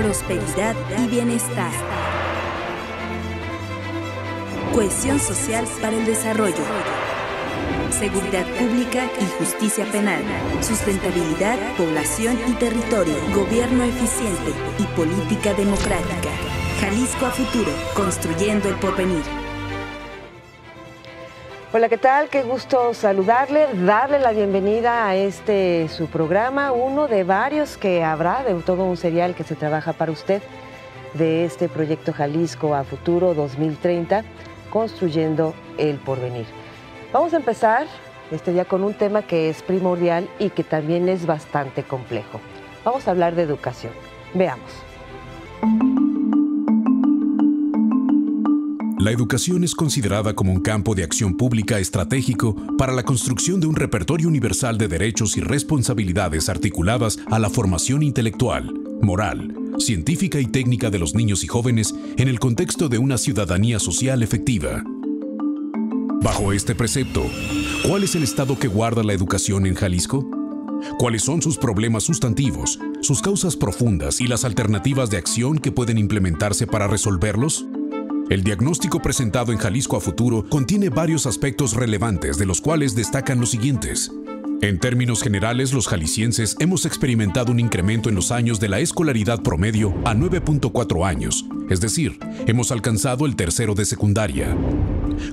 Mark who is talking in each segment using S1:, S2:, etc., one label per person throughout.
S1: prosperidad y bienestar. Cohesión social para el desarrollo. Seguridad pública y justicia penal. Sustentabilidad, población y territorio. Gobierno eficiente y política democrática. Jalisco a futuro, construyendo el porvenir.
S2: Hola, ¿qué tal? Qué gusto saludarle, darle la bienvenida a su programa, uno de varios que habrá, de todo un serial que se trabaja para usted, de este proyecto Jalisco a futuro 2030, construyendo el porvenir. Vamos a empezar este día con un tema que es primordial y que también es bastante complejo. Vamos a hablar de educación. Veamos.
S3: La educación es considerada como un campo de acción pública estratégico para la construcción de un repertorio universal de derechos y responsabilidades articuladas a la formación intelectual, moral, científica y técnica de los niños y jóvenes en el contexto de una ciudadanía social efectiva. Bajo este precepto, ¿cuál es el estado que guarda la educación en Jalisco? ¿Cuáles son sus problemas sustantivos, sus causas profundas y las alternativas de acción que pueden implementarse para resolverlos? El diagnóstico presentado en Jalisco a futuro contiene varios aspectos relevantes, de los cuales destacan los siguientes. En términos generales, los jaliscienses hemos experimentado un incremento en los años de la escolaridad promedio a 9.4 años, es decir, hemos alcanzado el tercero de secundaria.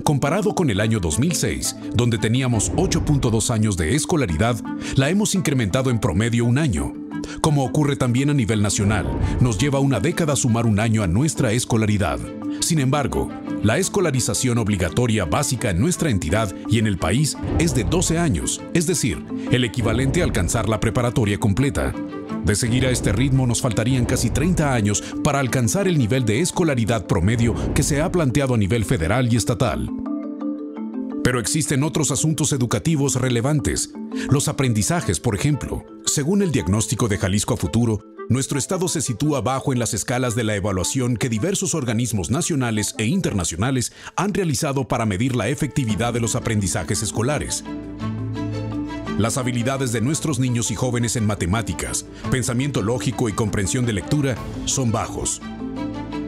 S3: Comparado con el año 2006, donde teníamos 8.2 años de escolaridad, la hemos incrementado en promedio un año. Como ocurre también a nivel nacional, nos lleva una década sumar un año a nuestra escolaridad. Sin embargo, la escolarización obligatoria básica en nuestra entidad y en el país es de 12 años, es decir, el equivalente a alcanzar la preparatoria completa. De seguir a este ritmo, nos faltarían casi 30 años para alcanzar el nivel de escolaridad promedio que se ha planteado a nivel federal y estatal. Pero existen otros asuntos educativos relevantes. Los aprendizajes, por ejemplo. Según el diagnóstico de Jalisco a futuro, nuestro estado se sitúa bajo en las escalas de la evaluación que diversos organismos nacionales e internacionales han realizado para medir la efectividad de los aprendizajes escolares. Las habilidades de nuestros niños y jóvenes en matemáticas, pensamiento lógico y comprensión de lectura son bajos.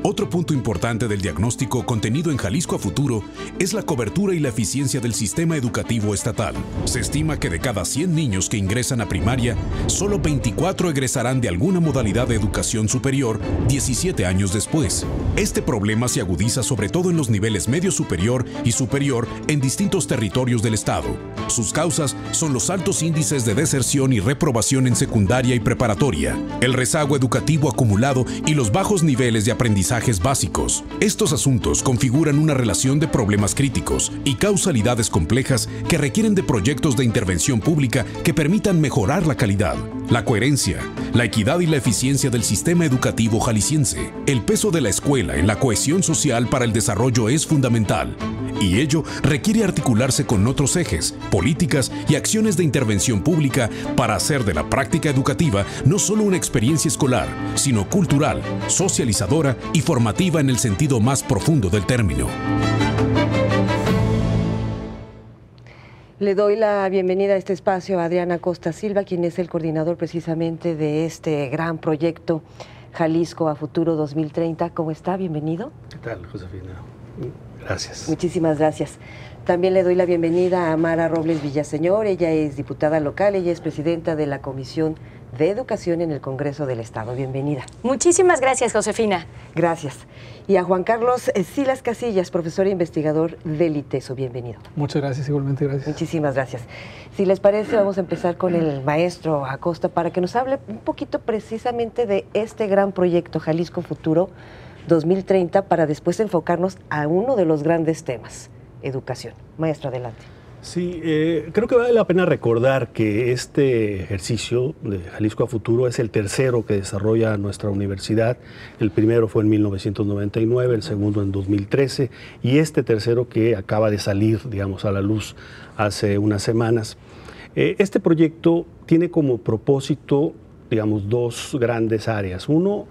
S3: Otro punto importante del diagnóstico contenido en Jalisco a futuro es la cobertura y la eficiencia del sistema educativo estatal. Se estima que de cada 100 niños que ingresan a primaria, solo 24 egresarán de alguna modalidad de educación superior 17 años después. Este problema se agudiza sobre todo en los niveles medio superior y superior en distintos territorios del estado. Sus causas son los altos índices de deserción y reprobación en secundaria y preparatoria, el rezago educativo acumulado y los bajos niveles de aprendizaje básicos. Estos asuntos configuran una relación de problemas críticos y causalidades complejas que requieren de proyectos de intervención pública que permitan mejorar la calidad, la coherencia, la equidad y la eficiencia del sistema educativo jalisciense. El peso de la escuela en la cohesión social para el desarrollo es fundamental, y ello requiere articularse con otros ejes, políticas y acciones de intervención pública para hacer de la práctica educativa no solo una experiencia escolar, sino cultural, socializadora y formativa en el sentido más profundo del término.
S2: Le doy la bienvenida a este espacio a Adriana Costa Silva, quien es el coordinador precisamente de este gran proyecto Jalisco a futuro 2030. ¿Cómo está? Bienvenido.
S4: ¿Qué tal, Josefina? Gracias.
S2: Muchísimas gracias. También le doy la bienvenida a Mara Robles Villaseñor. Ella es diputada local, ella es presidenta de la Comisión de Educación en el Congreso del Estado. Bienvenida.
S5: Muchísimas gracias, Josefina.
S2: Gracias. Y a Juan Carlos Silas Casillas, profesor e investigador del ITESO. Bienvenido.
S6: Muchas gracias, igualmente gracias.
S2: Muchísimas gracias. Si les parece, vamos a empezar con el maestro Acosta para que nos hable un poquito precisamente de este gran proyecto Jalisco Futuro 2030 para después enfocarnos a uno de los grandes temas, educación. Maestro, adelante.
S4: Sí, creo que vale la pena recordar que este ejercicio de Jalisco a futuro es el tercero que desarrolla nuestra universidad. El primero fue en 1999, el segundo en 2013 y este tercero que acaba de salir, digamos, a la luz hace unas semanas. Este proyecto tiene como propósito, digamos, dos grandes áreas. Uno,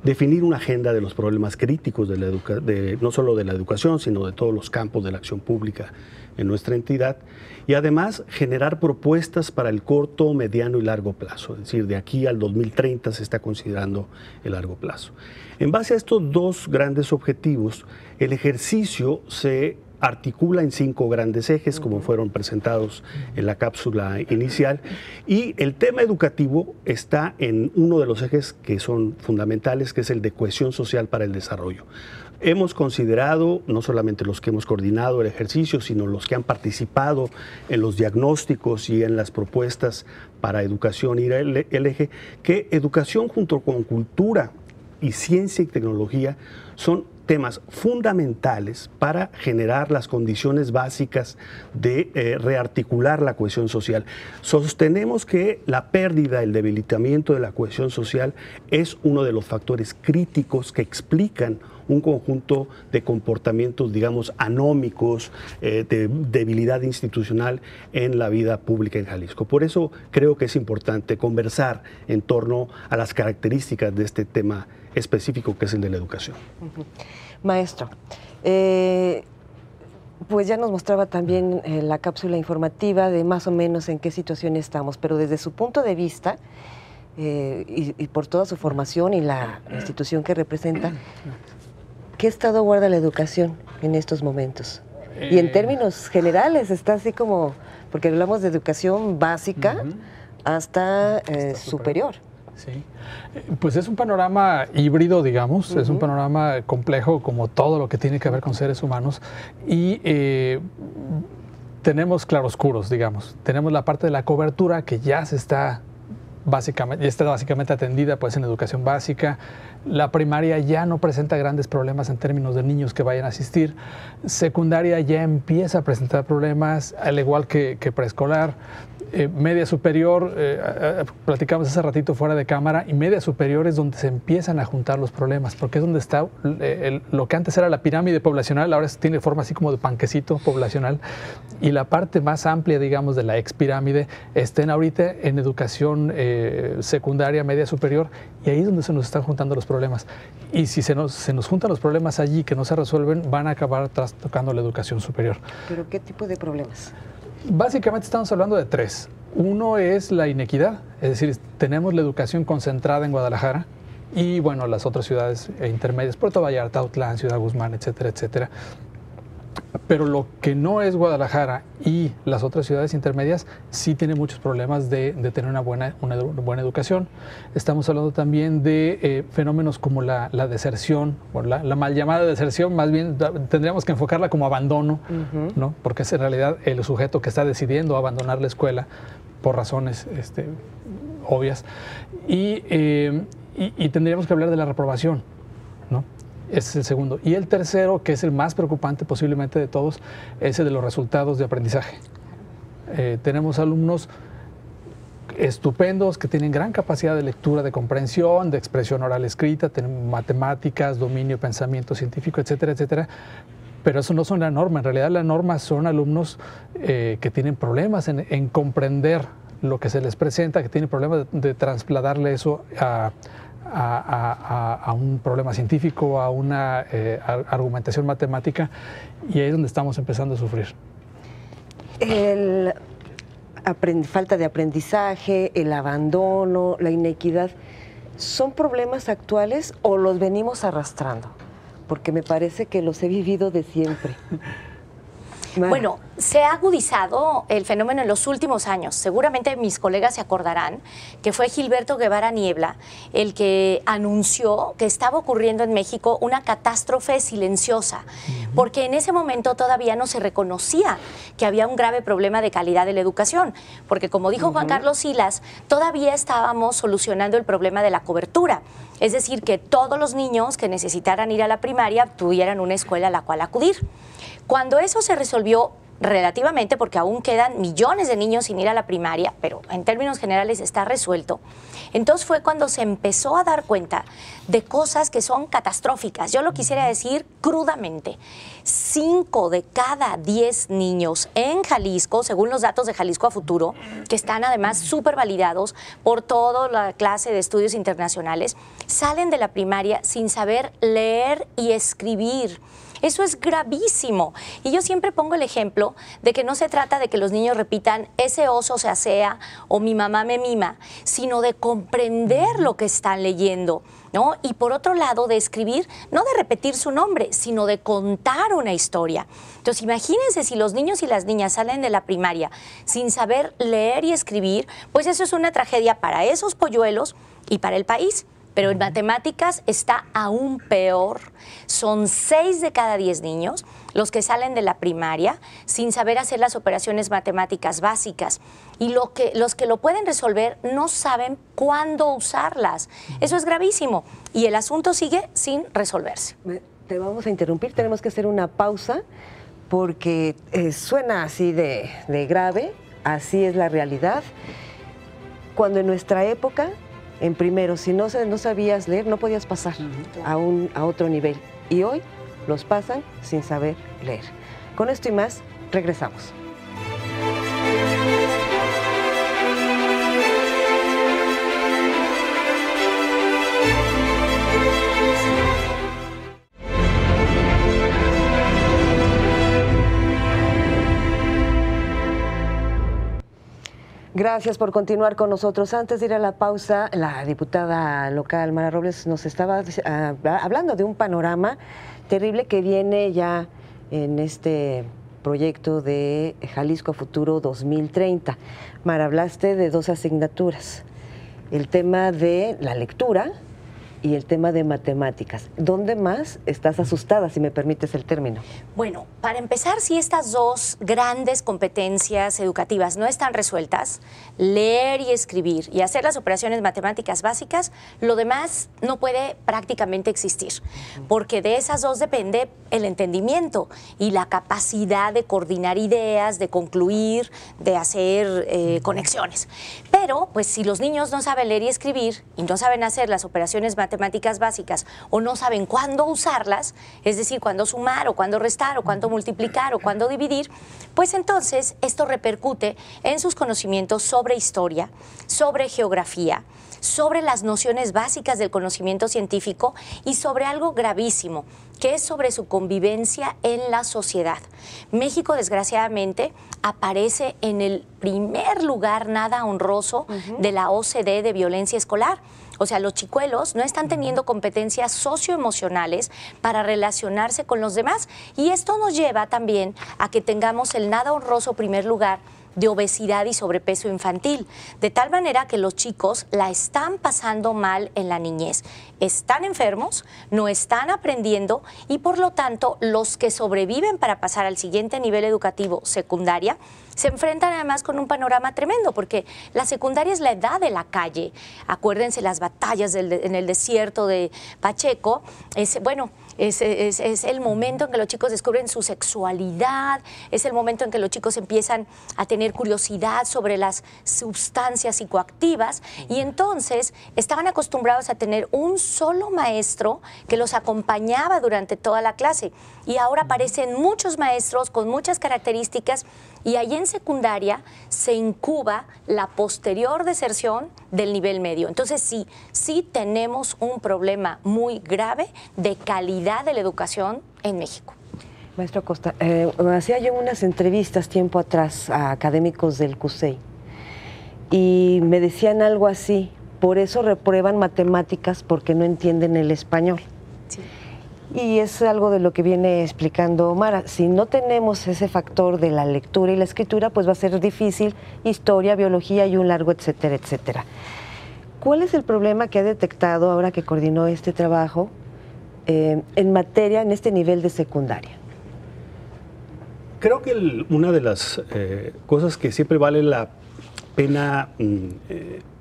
S4: definir una agenda de los problemas críticos no solo de la educación, sino de todos los campos de la acción pública en nuestra entidad, y además generar propuestas para el corto, mediano y largo plazo, es decir, de aquí al 2030 se está considerando el largo plazo. En base a estos dos grandes objetivos, el ejercicio se articula en 5 grandes ejes, como fueron presentados en la cápsula inicial, y el tema educativo está en uno de los ejes que son fundamentales, que es el de cohesión social para el desarrollo. Hemos considerado, no solamente los que hemos coordinado el ejercicio, sino los que han participado en los diagnósticos y en las propuestas para educación y el eje, que educación junto con cultura y ciencia y tecnología son temas fundamentales para generar las condiciones básicas de rearticular la cohesión social. Sostenemos que la pérdida, el debilitamiento de la cohesión social es uno de los factores críticos que explican un conjunto de comportamientos, digamos, anómicos, de debilidad institucional en la vida pública en Jalisco. Por eso creo que es importante conversar en torno a las características de este tema específico que es el de la educación.
S2: Maestro, pues ya nos mostraba también la cápsula informativa de más o menos en qué situación estamos, pero desde su punto de vista y por toda su formación y la institución que representa, ¿qué estado guarda la educación en estos momentos? Y en términos generales está así como, porque hablamos de educación básica hasta superior.
S6: Sí, pues es un panorama híbrido, digamos, es un panorama complejo como todo lo que tiene que ver con seres humanos y tenemos claroscuros, digamos. Tenemos la parte de la cobertura que ya está básicamente atendida pues en educación básica. La primaria ya no presenta grandes problemas en términos de niños que vayan a asistir. Secundaria ya empieza a presentar problemas, al igual que preescolar. Media superior, platicamos hace ratito fuera de cámara, y media superior es donde se empiezan a juntar los problemas, porque es donde está lo que antes era la pirámide poblacional, ahora tiene forma así como de panquecito poblacional, y la parte más amplia, digamos, de la expirámide está ahorita en educación secundaria, media superior, y ahí es donde se nos están juntando los problemas. Y si se nos juntan los problemas allí que no se resuelven, van a acabar trastocando la educación superior.
S2: ¿Pero qué tipo de problemas?
S6: Básicamente estamos hablando de 3. Uno es la inequidad, es decir, tenemos la educación concentrada en Guadalajara y, bueno, las otras ciudades intermedias, Puerto Vallarta, Autlán, Ciudad Guzmán, etcétera, etcétera. Pero lo que no es Guadalajara y las otras ciudades intermedias sí tiene muchos problemas de tener una buena educación. Estamos hablando también de fenómenos como la deserción, o la mal llamada deserción, más bien tendríamos que enfocarla como abandono, ¿no? Porque es en realidad el sujeto que está decidiendo abandonar la escuela por razones obvias. Y tendríamos que hablar de la reprobación, ¿no? Ese es el segundo. Y el tercero, que es el más preocupante posiblemente de todos, es el de los resultados de aprendizaje. Tenemos alumnos estupendos que tienen gran capacidad de lectura, de comprensión, de expresión oral escrita, tienen matemáticas, dominio, pensamiento científico, etcétera, etcétera. Pero eso no son la norma. En realidad la norma son alumnos que tienen problemas en comprender lo que se les presenta, que tienen problemas de trasladarle eso a un problema científico, a una argumentación matemática, y ahí es donde estamos empezando a sufrir.
S2: Falta de aprendizaje, el abandono, la inequidad, ¿son problemas actuales o los venimos arrastrando? Porque me parece que los he vivido de siempre.
S5: Bueno, se ha agudizado el fenómeno en los últimos años. Seguramente mis colegas se acordarán que fue Gilberto Guevara Niebla el que anunció que estaba ocurriendo en México una catástrofe silenciosa, porque en ese momento todavía no se reconocía que había un grave problema de calidad de la educación, porque como dijo Juan Carlos Silas, todavía estábamos solucionando el problema de la cobertura. Es decir, que todos los niños que necesitaran ir a la primaria tuvieran una escuela a la cual acudir. Cuando eso se resolvió relativamente, porque aún quedan millones de niños sin ir a la primaria, pero en términos generales está resuelto. Entonces fue cuando se empezó a dar cuenta de cosas que son catastróficas. Yo lo quisiera decir crudamente. 5 de cada 10 niños en Jalisco, según los datos de Jalisco a Futuro, que están además súper validados por toda la clase de estudios internacionales, salen de la primaria sin saber leer y escribir. Eso es gravísimo. Y yo siempre pongo el ejemplo de que no se trata de que los niños repitan ese oso se asea o mi mamá me mima, sino de comprender lo que están leyendo, ¿no? Y por otro lado, de escribir, no de repetir su nombre, sino de contar una historia. Entonces, imagínense si los niños y las niñas salen de la primaria sin saber leer y escribir, pues eso es una tragedia para esos polluelos y para el país. Pero en matemáticas está aún peor. Son 6 de cada 10 niños los que salen de la primaria sin saber hacer las operaciones matemáticas básicas. Y los que lo pueden resolver no saben cuándo usarlas. Eso es gravísimo. Y el asunto sigue sin resolverse.
S2: Te vamos a interrumpir, tenemos que hacer una pausa porque suena así de grave, así es la realidad. Cuando en nuestra época, en primero, si no sabías leer, no podías pasar a otro nivel. Y hoy los pasan sin saber leer. Con esto y más, regresamos. Gracias por continuar con nosotros. Antes de ir a la pausa, la diputada local Mara Robles nos estaba hablando de un panorama terrible que viene ya en este proyecto de Jalisco a Futuro 2030. Mara, hablaste de 2 asignaturas, el tema de la lectura y el tema de matemáticas. ¿Dónde más estás asustada, si me permites el término?
S5: Bueno, para empezar, si estas 2 grandes competencias educativas no están resueltas, leer y escribir y hacer las operaciones matemáticas básicas, lo demás no puede prácticamente existir, porque de esas 2 depende el entendimiento y la capacidad de coordinar ideas, de concluir, de hacer conexiones. Pero, pues, si los niños no saben leer y escribir y no saben hacer las operaciones matemáticas básicas o no saben cuándo usarlas, es decir, cuándo sumar o cuándo restar o cuándo multiplicar o cuándo dividir, pues entonces esto repercute en sus conocimientos sobre historia, sobre geografía, sobre las nociones básicas del conocimiento científico y sobre algo gravísimo, que es sobre su convivencia en la sociedad. México, desgraciadamente, aparece en el primer lugar nada honroso de la OCDE de violencia escolar. O sea, los chicuelos no están teniendo competencias socioemocionales para relacionarse con los demás. Y esto nos lleva también a que tengamos el nada honroso primer lugar de obesidad y sobrepeso infantil, de tal manera que los chicos la están pasando mal en la niñez. Están enfermos, no están aprendiendo y por lo tanto los que sobreviven para pasar al siguiente nivel educativo, secundaria, se enfrentan además con un panorama tremendo, porque la secundaria es la edad de la calle. Acuérdense las batallas en el desierto de Pacheco. Es el momento en que los chicos descubren su sexualidad, es el momento en que los chicos empiezan a tener curiosidad sobre las sustancias psicoactivas y entonces estaban acostumbrados a tener un solo maestro que los acompañaba durante toda la clase y ahora aparecen muchos maestros con muchas características y ahí en secundaria se incuba la posterior deserción del nivel medio. Entonces sí tenemos un problema muy grave de calidad de la educación en México.
S2: Maestro Acosta, hacía yo unas entrevistas tiempo atrás a académicos del CUSEI y me decían algo así, por eso reprueban matemáticas porque no entienden el español.
S5: Sí.
S2: Y es algo de lo que viene explicando Mara. Si no tenemos ese factor de la lectura y la escritura, pues va a ser difícil historia, biología y un largo etcétera, etcétera. ¿Cuál es el problema que ha detectado ahora que coordinó este trabajo en materia, en este nivel de secundaria?
S4: Creo que una de las cosas que siempre vale la pena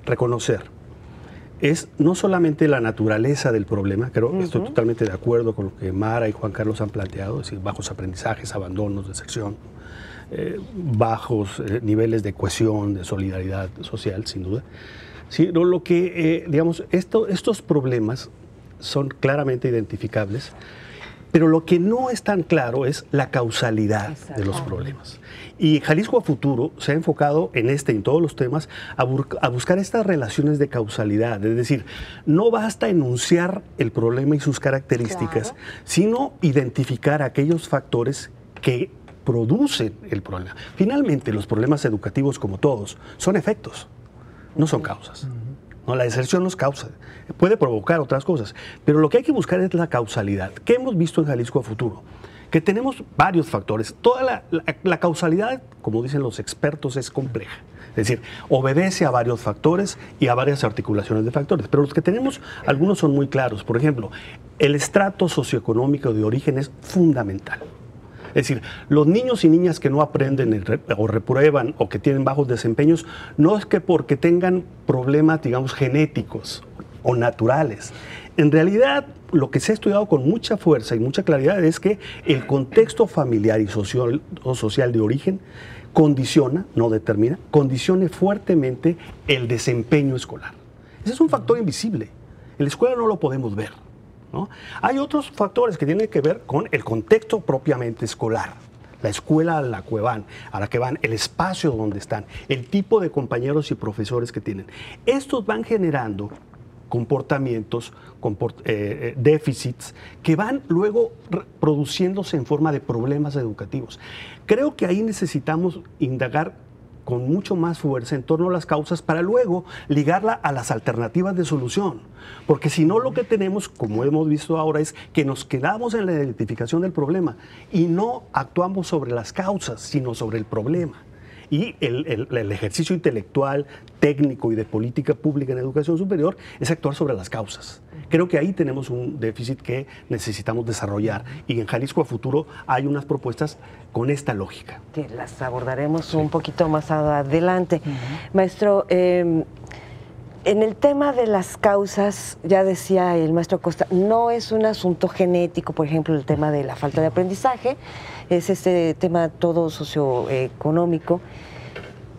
S4: reconocer es no solamente la naturaleza del problema, creo que estoy totalmente de acuerdo con lo que Mara y Juan Carlos han planteado, es decir, bajos aprendizajes, abandonos, deserción, bajos niveles de cohesión, de solidaridad social, sin duda. Sino lo que, digamos, estos problemas son claramente identificables, pero lo que no es tan claro es la causalidad de los problemas. Y Jalisco a Futuro se ha enfocado en y en todos los temas a buscar estas relaciones de causalidad. Es decir, no basta enunciar el problema y sus características, sino identificar aquellos factores que producen el problema. Finalmente, los problemas educativos, como todos, son efectos, no son causas. No, la deserción no es causa, puede provocar otras cosas, pero lo que hay que buscar es la causalidad. ¿Qué hemos visto en Jalisco a Futuro? Que tenemos varios factores. Toda la causalidad, como dicen los expertos, es compleja. Es decir, obedece a varios factores y a varias articulaciones de factores. Pero los que tenemos, algunos son muy claros. Por ejemplo, el estrato socioeconómico de origen es fundamental. Es decir, los niños y niñas que no aprenden o reprueban o que tienen bajos desempeños, no es que porque tengan problemas, digamos, genéticos o naturales. En realidad, lo que se ha estudiado con mucha fuerza y mucha claridad es que el contexto familiar y social de origen condiciona, no determina, condicione fuertemente el desempeño escolar. Ese es un factor invisible. En la escuela no lo podemos ver, ¿no? Hay otros factores que tienen que ver con el contexto propiamente escolar. La escuela a la que van, el espacio donde están, el tipo de compañeros y profesores que tienen. Estos van generando comportamientos, déficits, que van luego produciéndose en forma de problemas educativos. Creo que ahí necesitamos indagar con mucho más fuerza en torno a las causas para luego ligarla a las alternativas de solución. Porque si no, lo que tenemos, como hemos visto ahora, es que nos quedamos en la identificación del problema y no actuamos sobre las causas, sino sobre el problema. Y el ejercicio intelectual, técnico y de política pública en educación superior es actuar sobre las causas. Creo que ahí tenemos un déficit que necesitamos desarrollar y en Jalisco a Futuro hay unas propuestas con esta lógica. Que
S2: las abordaremos un poquito más adelante. Maestro, en el tema de las causas, ya decía el maestro Acosta, no es un asunto genético, por ejemplo, el tema de la falta de aprendizaje, es este tema todo socioeconómico.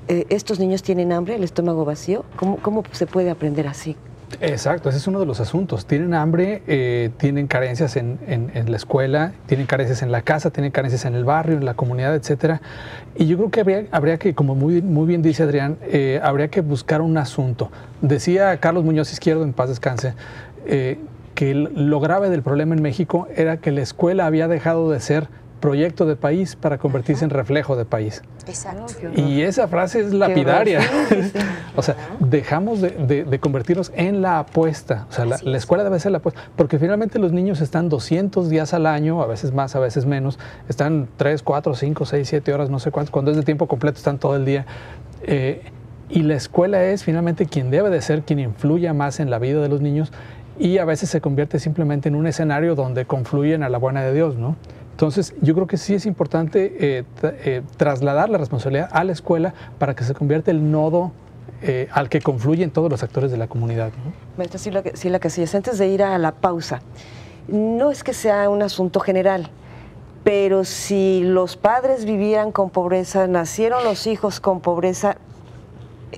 S2: ¿Estos niños tienen hambre, el estómago vacío? ¿Cómo se puede aprender así?
S6: Exacto, ese es uno de los asuntos. Tienen hambre, tienen carencias en la escuela, tienen carencias en la casa, tienen carencias en el barrio, en la comunidad, etcétera. Y yo creo que habría que, como muy bien dice Adrián, habría que buscar un asunto. Decía Carlos Muñoz Izquierdo, en paz descanse, que lo grave del problema en México era que la escuela había dejado de ser proyecto de país para convertirse en reflejo de país.
S5: Exacto.
S6: Y esa frase es lapidaria. O sea, dejamos de convertirnos en la apuesta. O sea, la escuela debe ser la apuesta. Porque finalmente los niños están 200 días al año, a veces más, a veces menos. Están 3, 4, 5, 6, 7 horas, no sé cuántos. Cuando es de tiempo completo están todo el día. Y la escuela es finalmente quien debe de ser, quien influya más en la vida de los niños. Y a veces se convierte simplemente en un escenario donde confluyen a la buena de Dios, ¿no? Entonces, yo creo que sí es importante trasladar la responsabilidad a la escuela para que se convierta el nodo al que confluyen todos los actores de la comunidad, ¿no?
S2: Maestra Silvia Casillas, antes de ir a la pausa, no es que sea un asunto general, pero si los padres vivían con pobreza, nacieron los hijos con pobreza,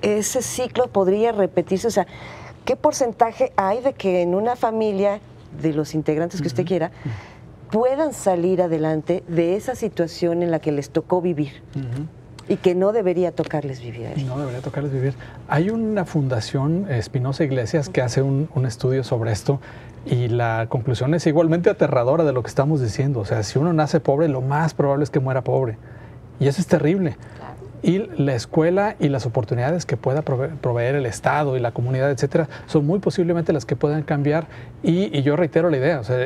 S2: ese ciclo podría repetirse. O sea, ¿qué porcentaje hay de que en una familia, de los integrantes que usted quiera, puedan salir adelante de esa situación en la que les tocó vivir y que no debería tocarles vivir ahí?
S6: No debería tocarles vivir. Hay una fundación, Espinosa Iglesias, que hace un estudio sobre esto y la conclusión es igualmente aterradora de lo que estamos diciendo. O sea, si uno nace pobre, lo más probable es que muera pobre. Y eso es terrible. Y la escuela y las oportunidades que pueda proveer el Estado y la comunidad, etcétera, son muy posiblemente las que puedan cambiar. Y yo reitero la idea, o sea,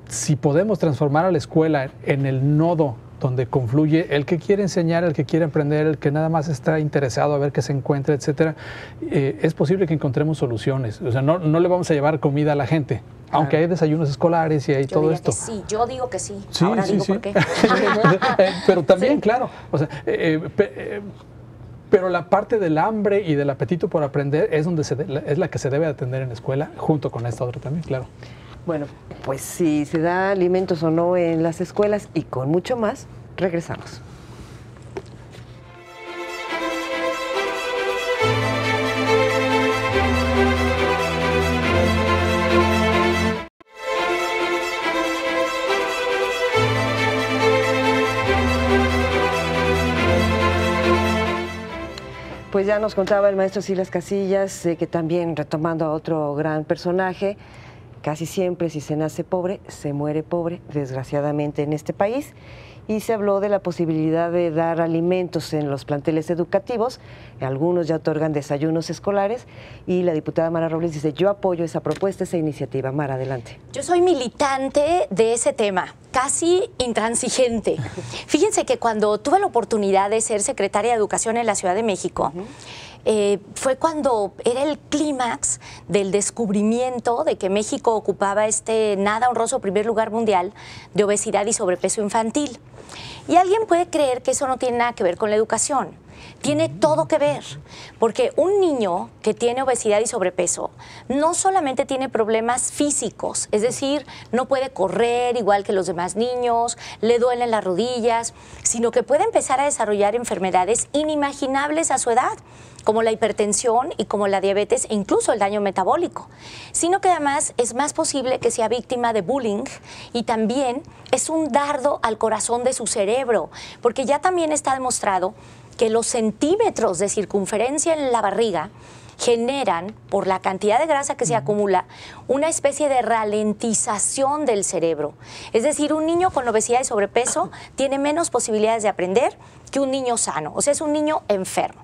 S6: si podemos transformar a la escuela en el nodo donde confluye el que quiere enseñar, el que quiere aprender, el que nada más está interesado a ver qué se encuentra, etcétera, es posible que encontremos soluciones. O sea, no le vamos a llevar comida a la gente. Aunque hay desayunos escolares y hay todo esto.
S5: Sí, yo digo que sí.
S6: Sí,
S5: ahora
S6: sí,
S5: digo
S6: sí.
S5: por qué.
S6: Pero también, claro, o sea, pero la parte del hambre y del apetito por aprender es la que se debe atender en la escuela, junto con esta otra también, claro.
S2: Bueno, pues si se da alimentos o no en las escuelas y con mucho más, Regresamos. Pues ya nos contaba el maestro Silas Casillas que también, retomando a otro gran personaje, casi siempre si se nace pobre, se muere pobre, desgraciadamente en este país, y se habló de la posibilidad de dar alimentos en los planteles educativos. Algunos ya otorgan desayunos escolares y la diputada Mara Robles dice, yo apoyo esa propuesta, esa iniciativa. Mara, adelante.
S5: Yo soy militante de ese tema, casi intransigente. Fíjense que cuando tuve la oportunidad de ser secretaria de Educación en la Ciudad de México, fue cuando era el clímax del descubrimiento de que México ocupaba este nada honroso primer lugar mundial de obesidad y sobrepeso infantil. Y alguien puede creer que eso no tiene nada que ver con la educación. Tiene todo que ver, porque un niño que tiene obesidad y sobrepeso no solamente tiene problemas físicos, es decir, no puede correr igual que los demás niños, le duelen las rodillas, sino que puede empezar a desarrollar enfermedades inimaginables a su edad, como la hipertensión y como la diabetes e incluso el daño metabólico, sino que además es más posible que sea víctima de bullying y también es un dardo al corazón de su cerebro, porque ya también está demostrado que los centímetros de circunferencia en la barriga generan, por la cantidad de grasa que se acumula, una especie de ralentización del cerebro. Es decir, un niño con obesidad y sobrepeso tiene menos posibilidades de aprender que un niño sano, o sea, es un niño enfermo.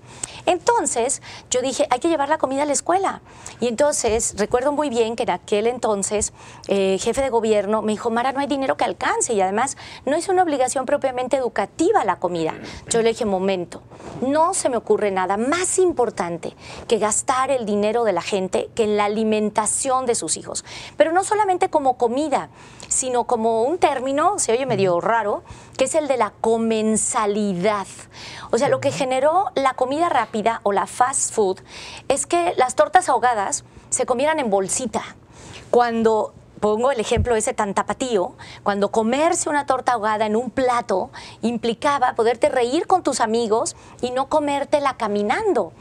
S5: Entonces, yo dije, hay que llevar la comida a la escuela. Y entonces, recuerdo muy bien que en aquel entonces, jefe de gobierno me dijo, Mara, no hay dinero que alcance y además no es una obligación propiamente educativa la comida. Yo le dije, momento, no se me ocurre nada más importante que gastar el dinero de la gente que en la alimentación de sus hijos. Pero no solamente como comida, sino como un término, se oye medio raro, que es el de la comensalidad. O sea, lo que generó la comida rápida o la fast food es que las tortas ahogadas se comieran en bolsita. Cuando, pongo el ejemplo ese tan tapatío, cuando comerse una torta ahogada en un plato implicaba poderte reír con tus amigos y no comértela caminando.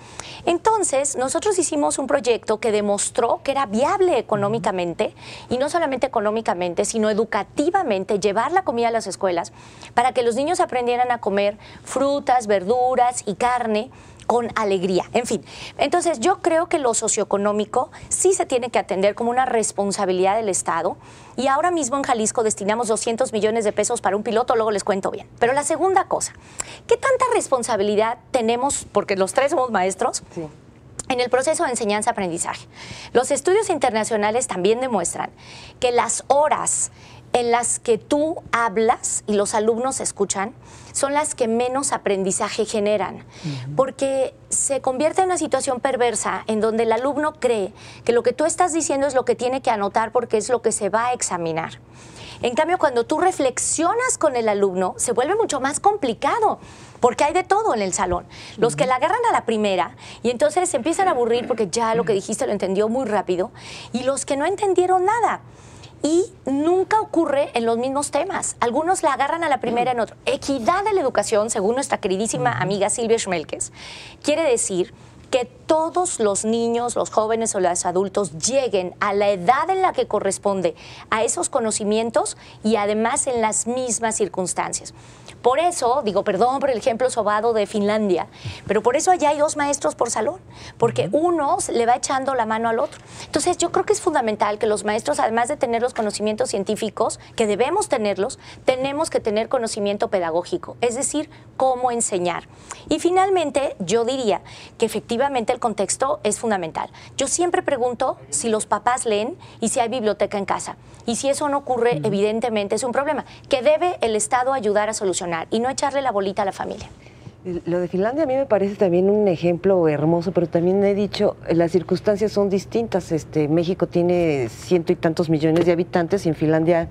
S5: Entonces, nosotros hicimos un proyecto que demostró que era viable económicamente, y no solamente económicamente, sino educativamente, llevar la comida a las escuelas para que los niños aprendieran a comer frutas, verduras y carne con alegría. En fin, entonces yo creo que lo socioeconómico sí se tiene que atender como una responsabilidad del Estado, y ahora mismo en Jalisco destinamos 200 millones de pesos para un piloto, luego les cuento bien. Pero la segunda cosa, ¿qué tanta responsabilidad tenemos, porque los tres somos maestros, sí, en el proceso de enseñanza-aprendizaje? Los estudios internacionales también demuestran que las horas en las que tú hablas y los alumnos escuchan son las que menos aprendizaje generan, porque se convierte en una situación perversa en donde el alumno cree que lo que tú estás diciendo es lo que tiene que anotar porque es lo que se va a examinar. En cambio, cuando tú reflexionas con el alumno, se vuelve mucho más complicado, porque hay de todo en el salón. Los que la agarran a la primera y entonces se empiezan a aburrir porque ya lo que dijiste lo entendió muy rápido, y los que no entendieron nada. Y nunca ocurre en los mismos temas. Algunos la agarran a la primera, en otro. Equidad de la educación, según nuestra queridísima amiga Silvia Schmelkes, quiere decir que todos los niños, los jóvenes o los adultos lleguen a la edad en la que corresponde a esos conocimientos y además en las mismas circunstancias. Por eso, digo, perdón por el ejemplo sobado de Finlandia, pero por eso allá hay 2 maestros por salón, porque uno le va echando la mano al otro. Entonces, yo creo que es fundamental que los maestros, además de tener los conocimientos científicos, que debemos tenerlos, tenemos que tener conocimiento pedagógico, es decir, cómo enseñar. Y finalmente, yo diría que efectivamente el contexto es fundamental. Yo siempre pregunto si los papás leen y si hay biblioteca en casa. Y si eso no ocurre, evidentemente es un problema que debe el Estado ayudar a solucionar y no echarle la bolita a la familia.
S2: Lo de Finlandia a mí me parece también un ejemplo hermoso, pero también he dicho, las circunstancias son distintas. México tiene 100 y tantos millones de habitantes y en Finlandia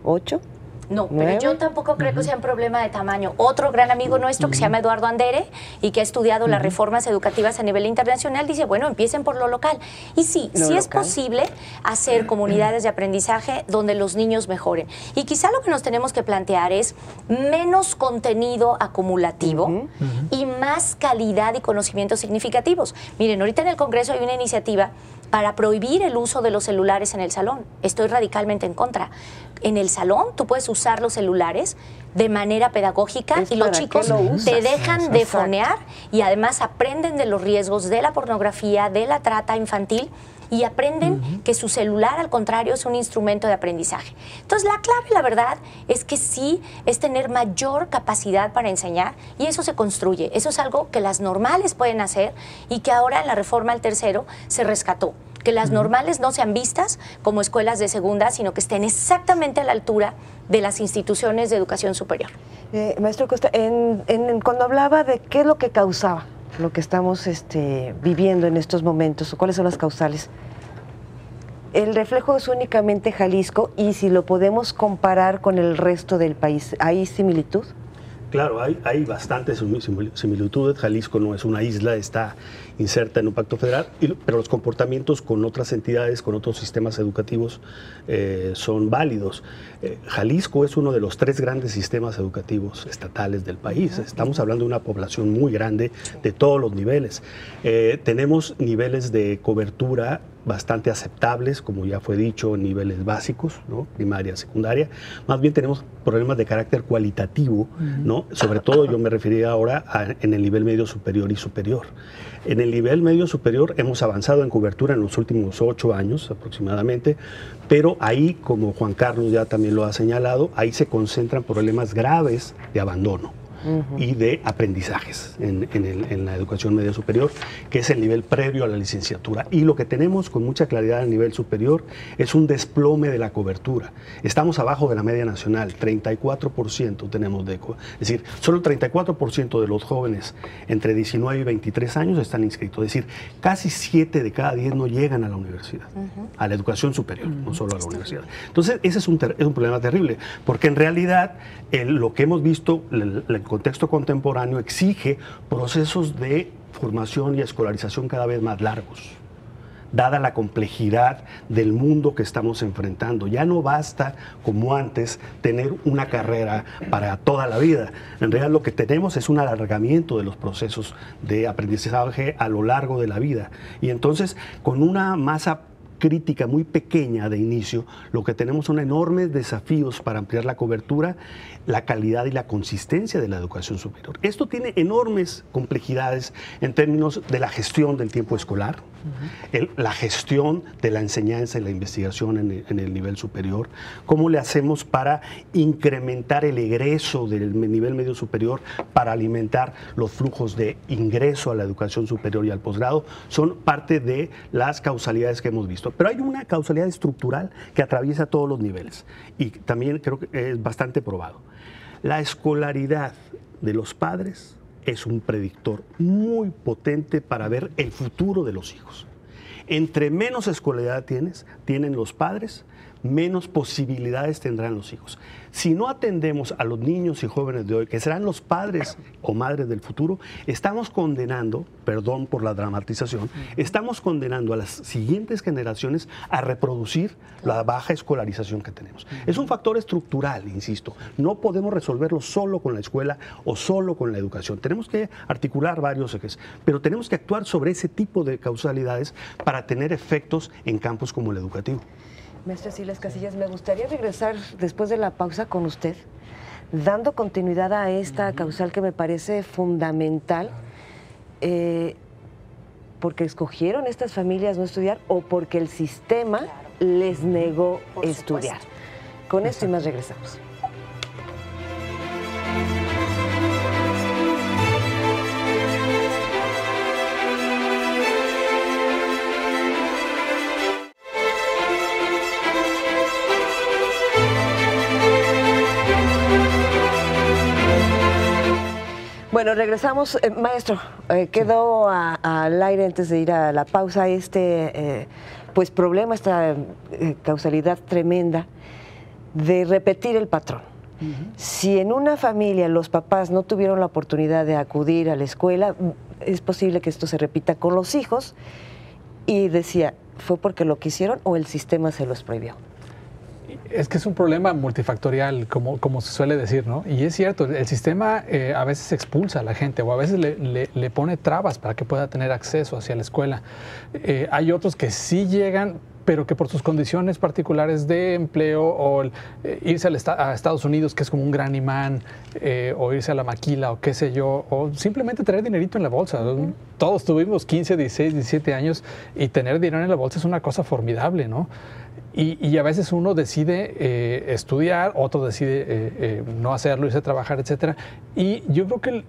S2: 8.
S5: No, pero yo tampoco creo que sea un problema de tamaño. Otro gran amigo nuestro que se llama Eduardo Andere y que ha estudiado las reformas educativas a nivel internacional dice, bueno, empiecen por lo local. Y sí, sí es posible hacer comunidades de aprendizaje donde los niños mejoren. Y quizá lo que nos tenemos que plantear es menos contenido acumulativo y más calidad y conocimientos significativos. Miren, ahorita en el Congreso hay una iniciativa para prohibir el uso de los celulares en el salón. Estoy radicalmente en contra. En el salón tú puedes usar los celulares de manera pedagógica y los chicos te dejan de fonear y además aprenden de los riesgos de la pornografía, de la trata infantil y aprenden que su celular, al contrario, es un instrumento de aprendizaje. Entonces, la clave, la verdad, es que sí es tener mayor capacidad para enseñar y eso se construye. Eso es algo que las normales pueden hacer y que ahora en la reforma al tercero se rescató. Que las normales no sean vistas como escuelas de segunda, sino que estén exactamente a la altura de las instituciones de educación superior.
S2: Maestro Costa, cuando hablaba de qué es lo que causaba lo que estamos viviendo en estos momentos, o cuáles son las causales, el reflejo es únicamente Jalisco, y si lo podemos comparar con el resto del país, ¿hay similitud?
S4: Claro, hay bastantes similitudes. Jalisco no es una isla, está inserta en un pacto federal, pero los comportamientos con otras entidades, con otros sistemas educativos son válidos. Jalisco es uno de los 3 grandes sistemas educativos estatales del país. Estamos hablando de una población muy grande de todos los niveles. Tenemos niveles de cobertura bastante aceptables, como ya fue dicho, en niveles básicos, ¿no? Primaria, secundaria. Más bien tenemos problemas de carácter cualitativo, ¿no? Sobre todo yo me refería ahora en el nivel medio superior y superior. En el nivel medio superior hemos avanzado en cobertura en los últimos 8 años aproximadamente, pero ahí, como Juan Carlos ya también lo ha señalado, ahí se concentran problemas graves de abandono y de aprendizajes en la educación media superior, que es el nivel previo a la licenciatura. Y lo que tenemos con mucha claridad a nivel superior es un desplome de la cobertura. Estamos abajo de la media nacional, 34% tenemos de es decir, solo el 34% de los jóvenes entre 19 y 23 años están inscritos. Es decir, casi 7 de cada 10 no llegan a la universidad, a la educación superior, no solo a la universidad. Entonces, ese es un problema terrible, porque en realidad lo que hemos visto, el contexto contemporáneo exige procesos de formación y escolarización cada vez más largos, dada la complejidad del mundo que estamos enfrentando. Ya no basta, como antes, tener una carrera para toda la vida. En realidad lo que tenemos es un alargamiento de los procesos de aprendizaje a lo largo de la vida. Y entonces, con una masa crítica muy pequeña de inicio, lo que tenemos son enormes desafíos para ampliar la cobertura, la calidad y la consistencia de la educación superior. Esto tiene enormes complejidades en términos de la gestión del tiempo escolar, la gestión de la enseñanza y la investigación en el nivel superior, cómo le hacemos para incrementar el egreso del nivel medio superior para alimentar los flujos de ingreso a la educación superior y al posgrado, son parte de las causalidades que hemos visto. Pero hay una causalidad estructural que atraviesa todos los niveles y también creo que es bastante probado. La escolaridad de los padres es un predictor muy potente para ver el futuro de los hijos. Entre menos escolaridad tienen los padres, menos posibilidades tendrán los hijos. Si no atendemos a los niños y jóvenes de hoy, que serán los padres o madres del futuro, estamos condenando, perdón por la dramatización, estamos condenando a las siguientes generaciones a reproducir la baja escolarización que tenemos. Es un factor estructural, insisto. No podemos resolverlo solo con la escuela o solo con la educación. Tenemos que articular varios ejes, pero tenemos que actuar sobre ese tipo de causalidades para tener efectos en campos como el educativo.
S2: Maestra Silas Casillas, me gustaría regresar después de la pausa con usted, dando continuidad a esta causal que me parece fundamental, porque escogieron estas familias no estudiar o porque el sistema les negó estudiar. Con esto y más regresamos. Bueno, regresamos. Maestro, quedó al aire antes de ir a la pausa problema, esta causalidad tremenda de repetir el patrón. Si en una familia los papás no tuvieron la oportunidad de acudir a la escuela, es posible que esto se repita con los hijos. Y decía, ¿fue porque lo quisieron o el sistema se los prohibió?
S6: Es que es un problema multifactorial, como se suele decir, ¿no? Y es cierto, el sistema a veces expulsa a la gente o a veces le pone trabas para que pueda tener acceso hacia la escuela. Hay otros que sí llegan, pero que por sus condiciones particulares de empleo o irse a Estados Unidos, que es como un gran imán, o irse a la maquila o qué sé yo, o simplemente tener dinerito en la bolsa. Todos tuvimos 15, 16, 17 años y tener dinero en la bolsa es una cosa formidable, ¿no? Y a veces uno decide estudiar, otro decide no hacerlo, irse a trabajar, etcétera. Y yo creo que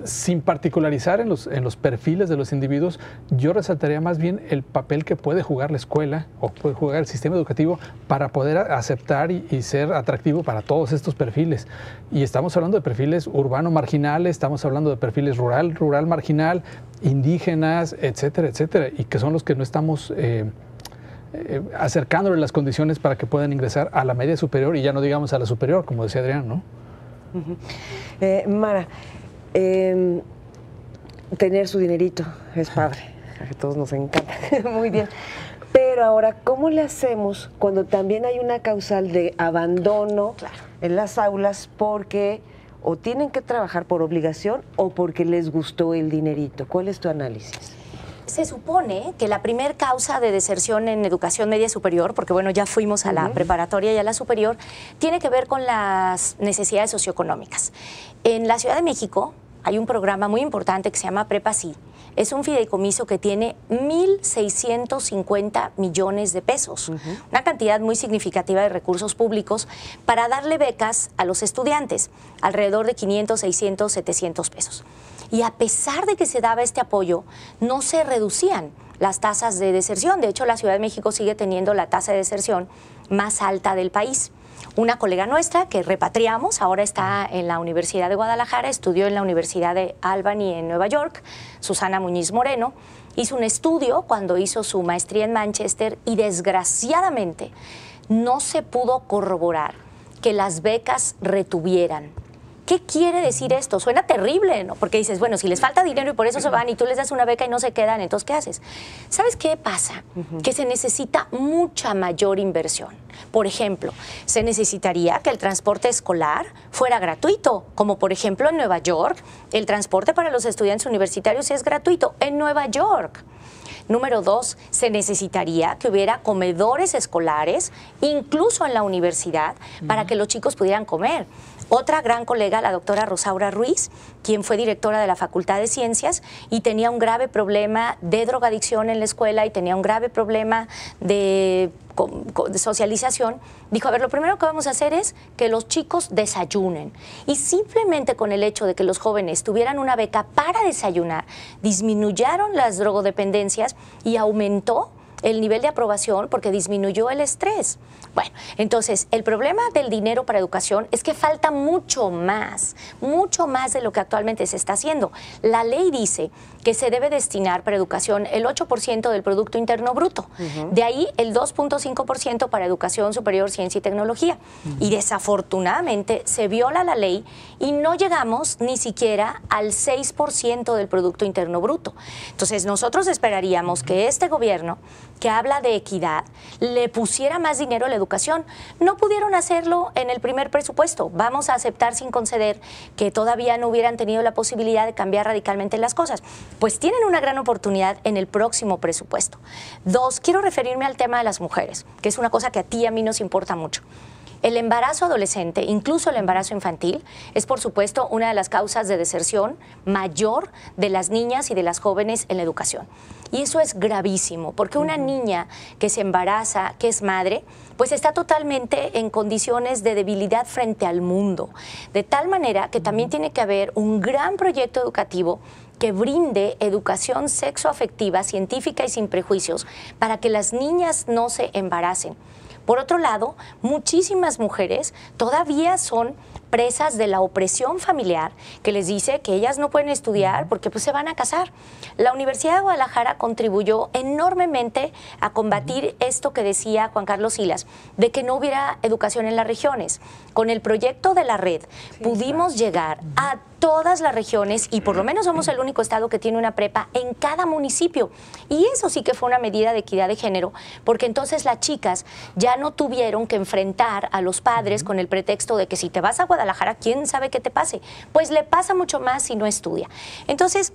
S6: sin particularizar en los perfiles de los individuos, yo resaltaría más bien el papel que puede jugar la escuela o puede jugar el sistema educativo para poder aceptar y ser atractivo para todos estos perfiles. Y estamos hablando de perfiles urbano-marginales, estamos hablando de perfiles rural-marginal, indígenas, etcétera, etcétera, y que son los que no estamos acercándole las condiciones para que puedan ingresar a la media superior y ya no digamos a la superior, como decía Adrián, ¿no?
S2: Mara, tener su dinerito es padre, a todos nos encanta, muy bien. Pero ahora, ¿cómo le hacemos cuando también hay una causal de abandono en las aulas porque o tienen que trabajar por obligación o porque les gustó el dinerito? ¿Cuál es tu análisis?
S5: Se supone que la primer causa de deserción en educación media superior, porque bueno, ya fuimos a la preparatoria y a la superior, tiene que ver con las necesidades socioeconómicas. En la Ciudad de México hay un programa muy importante que se llama Prepa Sí. Es un fideicomiso que tiene 1.650 millones de pesos, una cantidad muy significativa de recursos públicos para darle becas a los estudiantes, alrededor de 500, 600, 700 pesos. Y a pesar de que se daba este apoyo, no se reducían las tasas de deserción. De hecho, la Ciudad de México sigue teniendo la tasa de deserción más alta del país. Una colega nuestra que repatriamos, ahora está en la Universidad de Guadalajara, estudió en la Universidad de Albany en Nueva York, Susana Muñiz Moreno, hizo un estudio cuando hizo su maestría en Manchester y desgraciadamente no se pudo corroborar que las becas retuvieran. ¿Qué quiere decir esto? Suena terrible, ¿no? Porque dices, bueno, si les falta dinero y por eso se van y tú les das una beca y no se quedan, entonces, ¿qué haces? ¿Sabes qué pasa? Que se necesita mucha mayor inversión. Por ejemplo, se necesitaría que el transporte escolar fuera gratuito, como por ejemplo en Nueva York, el transporte para los estudiantes universitarios es gratuito en Nueva York. Número 2, se necesitaría que hubiera comedores escolares, incluso en la universidad, para que los chicos pudieran comer. Otra gran colega, la doctora Rosaura Ruiz, quien fue directora de la Facultad de Ciencias y tenía un grave problema de drogadicción en la escuela y tenía un grave problema de socialización, dijo, a ver, lo primero que vamos a hacer es que los chicos desayunen. Y simplemente con el hecho de que los jóvenes tuvieran una beca para desayunar, disminuyeron las drogodependencias y aumentó el nivel de aprobación porque disminuyó el estrés. Bueno, entonces, el problema del dinero para educación es que falta mucho más de lo que actualmente se está haciendo. La ley dice que se debe destinar para educación el 8% del Producto Interno Bruto. De ahí el 2.5% para educación superior, ciencia y tecnología. Y desafortunadamente se viola la ley y no llegamos ni siquiera al 6% del Producto Interno Bruto. Entonces, nosotros esperaríamos que este gobierno, que habla de equidad, le pusiera más dinero a la educación. No pudieron hacerlo en el primer presupuesto. Vamos a aceptar sin conceder que todavía no hubieran tenido la posibilidad de cambiar radicalmente las cosas. Pues tienen una gran oportunidad en el próximo presupuesto. 2, quiero referirme al tema de las mujeres, que es una cosa que a ti y a mí nos importa mucho. El embarazo adolescente, incluso el embarazo infantil, es por supuesto una de las causas de deserción mayor de las niñas y de las jóvenes en la educación. Y eso es gravísimo, porque una niña que se embaraza, que es madre, pues está totalmente en condiciones de debilidad frente al mundo. De tal manera que también tiene que haber un gran proyecto educativo que brinde educación sexoafectiva, científica y sin prejuicios, para que las niñas no se embaracen. Por otro lado, muchísimas mujeres todavía son presas de la opresión familiar que les dice que ellas no pueden estudiar porque pues se van a casar. La Universidad de Guadalajara contribuyó enormemente a combatir esto que decía Juan Carlos Silas, de que no hubiera educación en las regiones. Con el proyecto de la red pudimos llegar a todas las regiones y por lo menos somos el único estado que tiene una prepa en cada municipio. Y eso sí que fue una medida de equidad de género, porque entonces las chicas ya no tuvieron que enfrentar a los padres con el pretexto de que si te vas a Guadalajara, ¿quién sabe qué te pase? Pues le pasa mucho más si no estudia. Entonces,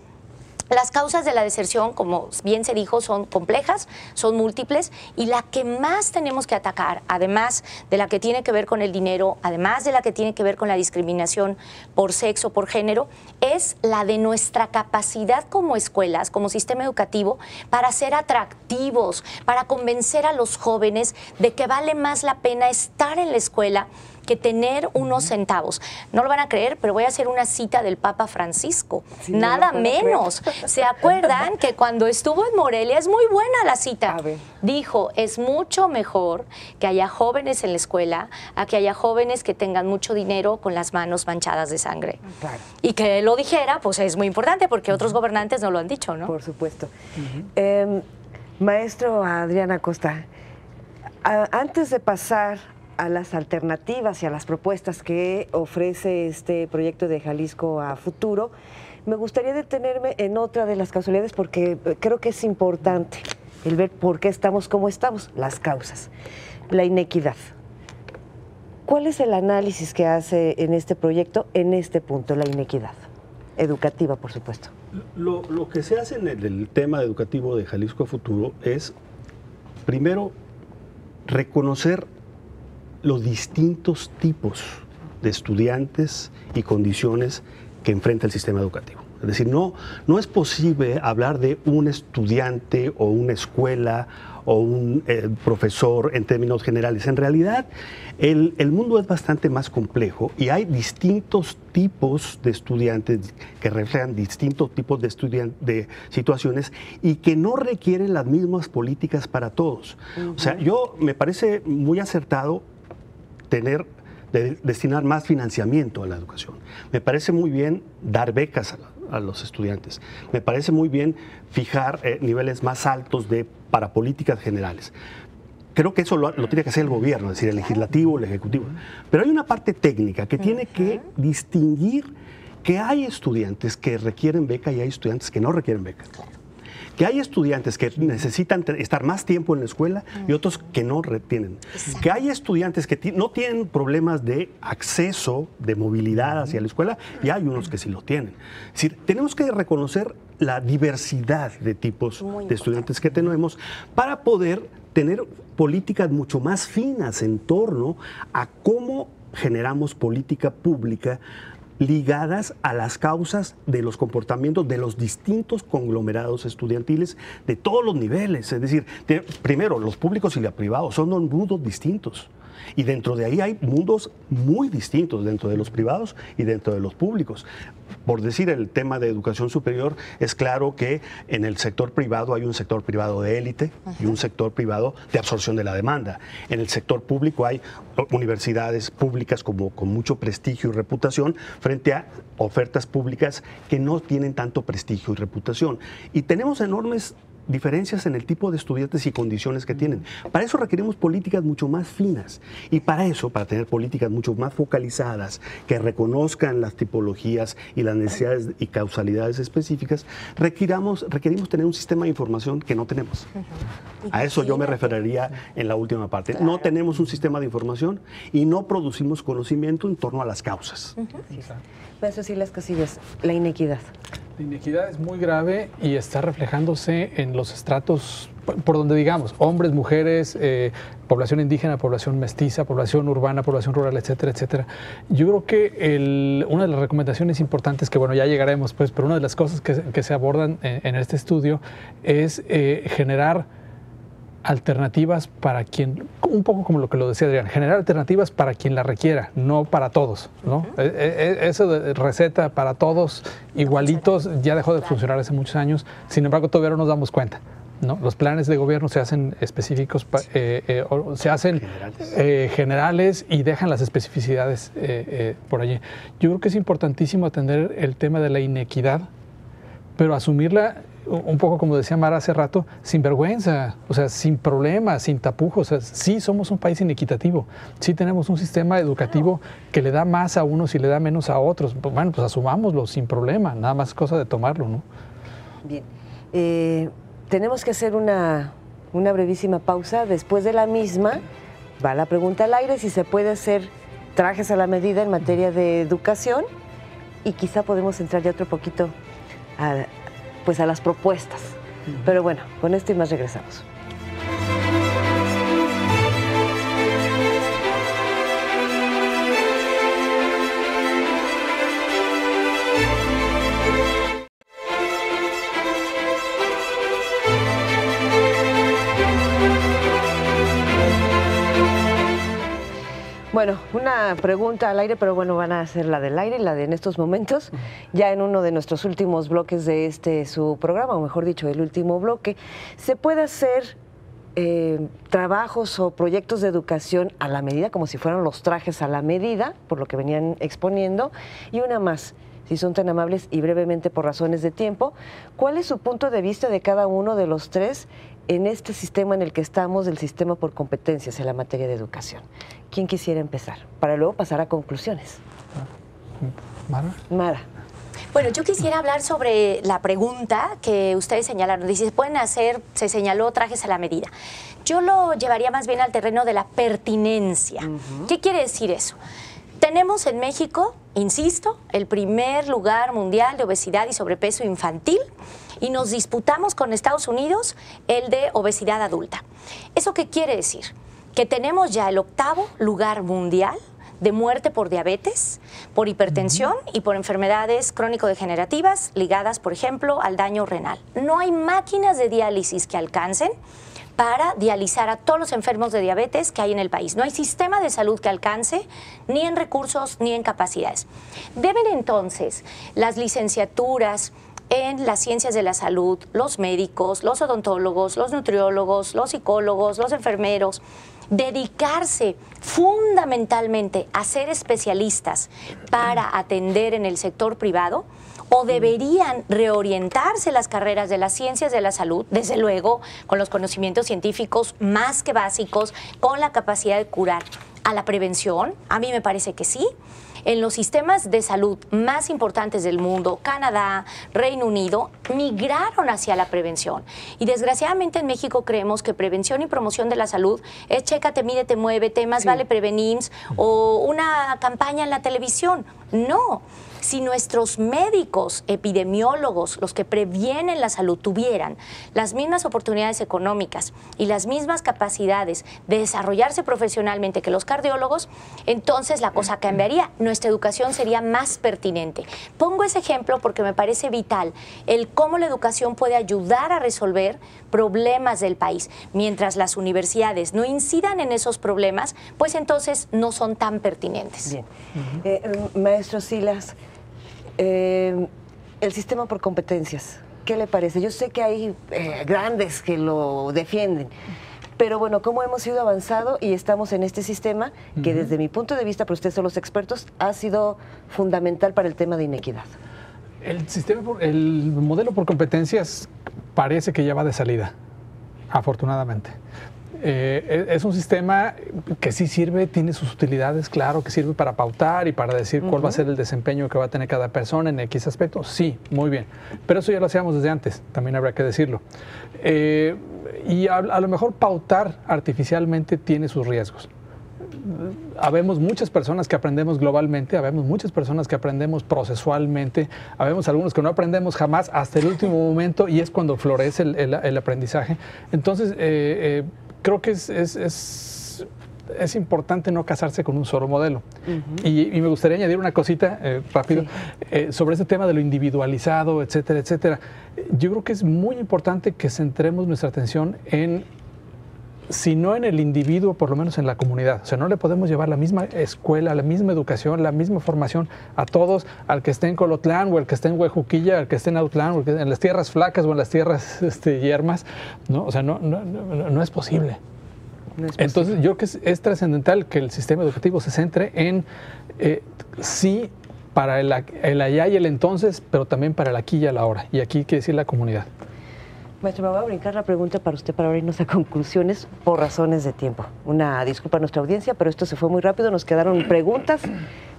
S5: las causas de la deserción, como bien se dijo, son complejas, son múltiples, y la que más tenemos que atacar, además de la que tiene que ver con el dinero, además de la que tiene que ver con la discriminación por sexo, por género, es la de nuestra capacidad como escuelas, como sistema educativo, para ser atractivos, para convencer a los jóvenes de que vale más la pena estar en la escuela que tener unos centavos. No lo van a creer, pero voy a hacer una cita del Papa Francisco. Sí, nada menos. ¿Se acuerdan que cuando estuvo en Morelia, es muy buena la cita? Dijo, es mucho mejor que haya jóvenes en la escuela a que haya jóvenes que tengan mucho dinero con las manos manchadas de sangre. Claro. Y que lo dijera, pues es muy importante, porque otros gobernantes no lo han dicho, ¿no?
S2: Por supuesto. Maestro Adrián Acosta, antes de pasar a las alternativas y a las propuestas que ofrece este proyecto de Jalisco a Futuro, me gustaría detenerme en otra de las causalidades, porque creo que es importante el ver por qué estamos como estamos, las causas. La inequidad. ¿Cuál es el análisis que hace en este proyecto, en este punto, la inequidad? Educativa, por supuesto.
S4: Lo que se hace en el tema educativo de Jalisco a Futuro es, primero, reconocer los distintos tipos de estudiantes y condiciones que enfrenta el sistema educativo. Es decir, no es posible hablar de un estudiante o una escuela o un profesor en términos generales. En realidad, el mundo es bastante más complejo y hay distintos tipos de estudiantes que reflejan distintos tipos de situaciones y que no requieren las mismas políticas para todos. O sea, me parece muy acertado destinar más financiamiento a la educación. Me parece muy bien dar becas a los estudiantes. Me parece muy bien fijar niveles más altos para políticas generales. Creo que eso lo tiene que hacer el gobierno, es decir, el legislativo, el ejecutivo. Pero hay una parte técnica que tiene que distinguir que hay estudiantes que requieren beca y hay estudiantes que no requieren beca. Que hay estudiantes que necesitan estar más tiempo en la escuela y otros que no retienen. Exacto. Que hay estudiantes que no tienen problemas de acceso, de movilidad hacia la escuela, y hay unos que sí lo tienen. Es decir, tenemos que reconocer la diversidad de tipos de estudiantes que tenemos para poder tener políticas mucho más finas en torno a cómo generamos política pública ligadas a las causas de los comportamientos de los distintos conglomerados estudiantiles de todos los niveles. Es decir, primero, los públicos y los privados son dos mundos distintos. Y dentro de ahí hay mundos muy distintos, dentro de los privados y dentro de los públicos. Por decir el tema de educación superior, es claro que en el sector privado hay un sector privado de élite y un sector privado de absorción de la demanda. En el sector público hay universidades públicas con mucho prestigio y reputación frente a ofertas públicas que no tienen tanto prestigio y reputación. Y tenemos enormes diferencias en el tipo de estudiantes y condiciones que tienen. Para eso requerimos políticas mucho más finas y para tener políticas mucho más focalizadas que reconozcan las tipologías y las necesidades y causalidades específicas, requerimos tener un sistema de información que no tenemos. A eso yo me referiría en la última parte. Claro. No tenemos un sistema de información y no producimos conocimiento en torno a las causas.
S2: Maestro Silas Casillas, la inequidad.
S6: La inequidad es muy grave y está reflejándose en los estratos, por donde digamos, hombres, mujeres, población indígena, población mestiza, población urbana, población rural, etcétera, etcétera. Yo creo que una de las recomendaciones importantes, que bueno, ya llegaremos, pues, pero una de las cosas que se abordan en este estudio es generar alternativas para quien, un poco como lo que lo decía Adrián, generar alternativas para quien la requiera, no para todos, ¿no? Eso de receta para todos igualitos ya dejó de funcionar hace muchos años, sin embargo todavía no nos damos cuenta. ¿no? Los planes de gobierno se hacen específicos, se hacen generales y dejan las especificidades por allí. Yo creo que es importantísimo atender el tema de la inequidad, pero asumirla un poco, como decía Mara hace rato, sin vergüenza, o sea, sin problemas, sin tapujos. O sea, sí somos un país inequitativo, sí tenemos un sistema educativo que le da más a unos y le da menos a otros. Bueno, pues asumámoslo sin problema, nada más es cosa de tomarlo, ¿no?
S2: Bien. Tenemos que hacer una brevísima pausa. Después de la misma, va la pregunta al aire si se puede hacer trajes a la medida en materia de educación y quizá podemos entrar ya otro poquito a las propuestas. Pero bueno, con esto y más regresamos. Bueno, una pregunta al aire, pero bueno, van a hacer la del aire, la de en estos momentos, ya en uno de nuestros últimos bloques de su programa, o mejor dicho, el último bloque. ¿Se puede hacer trabajos o proyectos de educación a la medida, como si fueran los trajes a la medida, por lo que venían exponiendo? Y una más, si son tan amables y brevemente por razones de tiempo, ¿cuál es su punto de vista de cada uno de los tres en este sistema en el que estamos, del sistema por competencias en la materia de educación? ¿Quién quisiera empezar? Para luego pasar a conclusiones.
S6: ¿Mara?
S2: Mara.
S5: Bueno, yo quisiera hablar sobre la pregunta que ustedes señalaron. Dice, ¿se pueden hacer, se señaló, trajes a la medida? Yo lo llevaría más bien al terreno de la pertinencia. ¿Qué quiere decir eso? Tenemos en México, insisto, el primer lugar mundial de obesidad y sobrepeso infantil y nos disputamos con Estados Unidos el de obesidad adulta. ¿Eso qué quiere decir? Que tenemos ya el 8º lugar mundial de muerte por diabetes, por hipertensión y por enfermedades crónico-degenerativas ligadas, por ejemplo, al daño renal. No hay máquinas de diálisis que alcancen para dializar a todos los enfermos de diabetes que hay en el país. No hay sistema de salud que alcance ni en recursos ni en capacidades. Deben entonces las licenciaturas en las ciencias de la salud, los médicos, los odontólogos, los nutriólogos, los psicólogos, los enfermeros, dedicarse fundamentalmente a ser especialistas para atender en el sector privado, o deberían reorientarse las carreras de las ciencias de la salud, desde luego con los conocimientos científicos más que básicos, con la capacidad de curar, a la prevención? A mí me parece que sí. En los sistemas de salud más importantes del mundo, Canadá, Reino Unido, migraron hacia la prevención. Y desgraciadamente en México creemos que prevención y promoción de la salud es chécate, mídete, muévete, más vale prevenims o una campaña en la televisión. No. Si nuestros médicos, epidemiólogos, los que previenen la salud, tuvieran las mismas oportunidades económicas y las mismas capacidades de desarrollarse profesionalmente que los cardiólogos, entonces la cosa cambiaría. Nuestra educación sería más pertinente. Pongo ese ejemplo porque me parece vital el cómo la educación puede ayudar a resolver problemas del país. Mientras las universidades no incidan en esos problemas, pues entonces no son tan pertinentes.
S2: Bien. Maestro Silas, el sistema por competencias, ¿qué le parece? Yo sé que hay grandes que lo defienden, pero bueno, ¿cómo hemos ido avanzado y estamos en este sistema que desde mi punto de vista, pero ustedes son los expertos, ha sido fundamental para el tema de inequidad?
S6: El modelo por competencias parece que ya va de salida, afortunadamente. Es un sistema que sí sirve, tiene sus utilidades, claro, que sirve para pautar y para decir cuál va a ser el desempeño que va a tener cada persona en X aspecto. Sí, muy bien. Pero eso ya lo hacíamos desde antes, también habría que decirlo. Y a lo mejor pautar artificialmente tiene sus riesgos. Habemos muchas personas que aprendemos globalmente, habemos muchas personas que aprendemos procesualmente, habemos algunos que no aprendemos jamás hasta el último momento y es cuando florece el aprendizaje. Entonces, creo que es importante no casarse con un solo modelo. Y me gustaría añadir una cosita rápido sobre este tema de lo individualizado, etcétera, etcétera. Yo creo que es muy importante que centremos nuestra atención en sino en el individuo, por lo menos en la comunidad. O sea, no le podemos llevar la misma escuela, la misma educación, la misma formación a todos, al que esté en Colotlán o al que esté en Huejuquilla, al que esté en Autlán, o en las tierras flacas o en las tierras yermas, ¿no? O sea, no es posible. Entonces, yo creo que es trascendental que el sistema educativo se centre en, sí, para el allá y el entonces, pero también para el aquí y el ahora. Y aquí quiere decir la comunidad.
S2: Maestro, me voy a brincar la pregunta para usted para irnos a conclusiones por razones de tiempo. Una disculpa a nuestra audiencia, pero esto se fue muy rápido, nos quedaron preguntas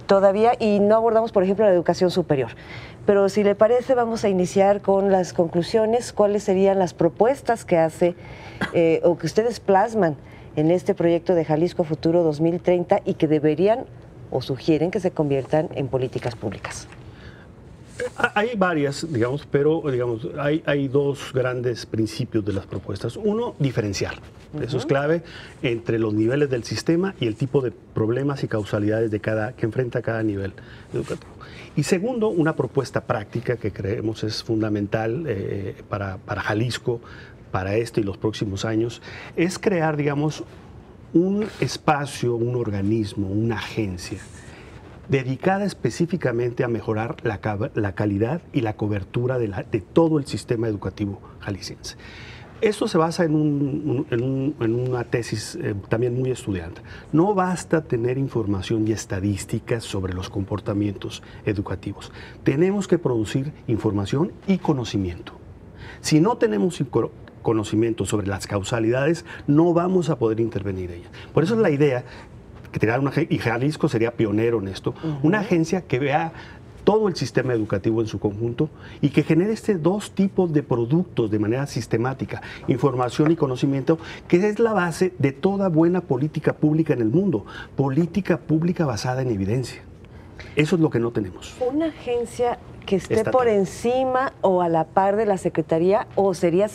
S2: todavía y no abordamos, por ejemplo, la educación superior. Pero si le parece, vamos a iniciar con las conclusiones. ¿Cuáles serían las propuestas que hace o que ustedes plasman en este proyecto de Jalisco Futuro 2030 y que deberían o sugieren que se conviertan en políticas públicas?
S4: Hay varias, digamos, pero hay dos grandes principios de las propuestas. Uno, diferenciar. Eso es clave entre los niveles del sistema y el tipo de problemas y causalidades que enfrenta cada nivel educativo. Y segundo, una propuesta práctica que creemos es fundamental para Jalisco, para este y los próximos años, es crear, digamos, un espacio, un organismo, una agencia dedicada específicamente a mejorar la calidad y la cobertura de todo el sistema educativo jalisciense. Esto se basa en una tesis también muy estudiada. No basta tener información y estadísticas sobre los comportamientos educativos. Tenemos que producir información y conocimiento. Si no tenemos conocimiento sobre las causalidades, no vamos a poder intervenir en ellas. Por eso es la idea que crear y Jalisco sería pionero en esto, una agencia que vea todo el sistema educativo en su conjunto y que genere dos tipos de productos de manera sistemática, información y conocimiento, que es la base de toda buena política pública en el mundo, política pública basada en evidencia. Eso es lo que no tenemos.
S2: Una agencia que esté por encima o a la par de la Secretaría, o sería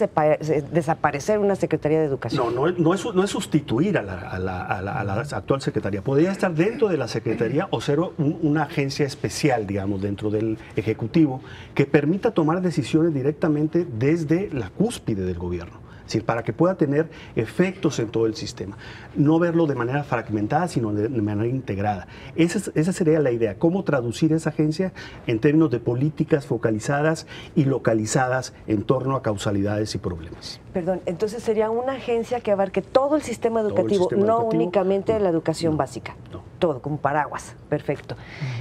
S2: desaparecer una Secretaría de Educación.
S4: No es sustituir a la actual Secretaría. Podría estar dentro de la Secretaría o ser una agencia especial, digamos, dentro del Ejecutivo, que permita tomar decisiones directamente desde la cúspide del gobierno. Es decir, para que pueda tener efectos en todo el sistema. No verlo de manera fragmentada, sino de manera integrada. Esa sería la idea, cómo traducir esa agencia en términos de políticas focalizadas y localizadas en torno a causalidades y problemas.
S2: Perdón, entonces sería una agencia que abarque todo el sistema educativo, no únicamente la educación básica. Todo, como paraguas. Perfecto.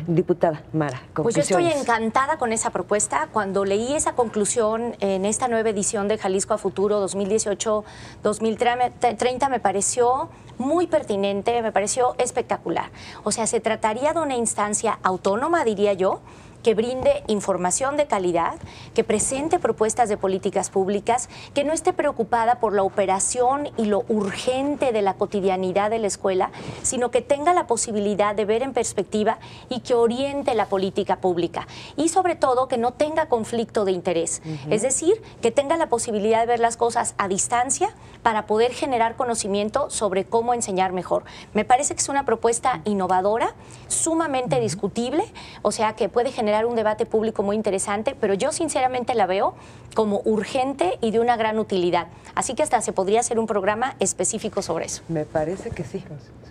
S2: Diputada Mara, conclusiones.
S5: Pues yo estoy encantada con esa propuesta. Cuando leí esa conclusión en esta nueva edición de Jalisco a Futuro 2018-2030 me pareció muy pertinente, me pareció espectacular. O sea, se trataría de una instancia autónoma, diría yo, que brinde información de calidad, que presente propuestas de políticas públicas, que no esté preocupada por la operación y lo urgente de la cotidianidad de la escuela, sino que tenga la posibilidad de ver en perspectiva y que oriente la política pública. Y sobre todo, que no tenga conflicto de interés. Es decir, que tenga la posibilidad de ver las cosas a distancia para poder generar conocimiento sobre cómo enseñar mejor. Me parece que es una propuesta innovadora, sumamente discutible, o sea, que puede generar un debate público muy interesante, pero yo sinceramente la veo como urgente y de una gran utilidad. Así que hasta se podría hacer un programa específico sobre eso.
S2: Me parece que sí,